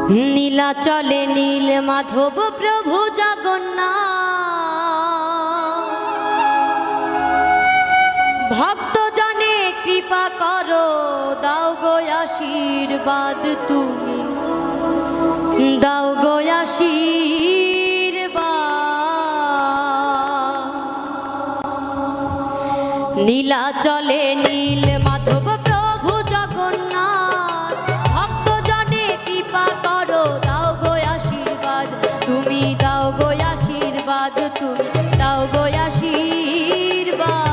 নীলাচলে নীল মাধব প্রভু জগন্নাথ, ভক্ত জনে কৃপা করো, দাও গো আশীর্বাদ, তুমি দাও গো আশীর্বাদ। নীলাচলে নীল মাধব প্রভু জগন্নাথ, ভক্ত জনে কৃপা করো, দাও গো আশীর্বাদ, তুমি দাও গো আশীর্বাদ, তুমি দাও গো আশীর্বাদ।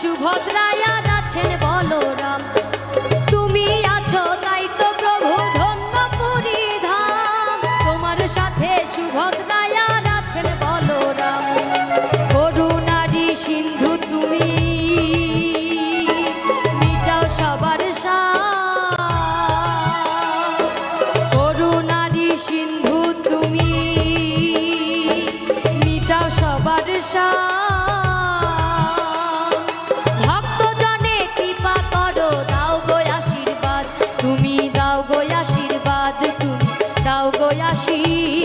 সুভদ্রায়া আছেন বলরাম, তুমি আছো তাই তো প্রভু ধন্য পুরী ধাম, তোমার সাথে সুভদ্রায়া আছেন বলরাম। করুণারি সিন্ধু তুমি, মিটাও সবার সাথ, করুণারি সিন্ধু তুমি, মিটাও সবার সাথ। তুমি দাও গো আশীর্বাদ, তুমি দাও গো আশীর্বাদ।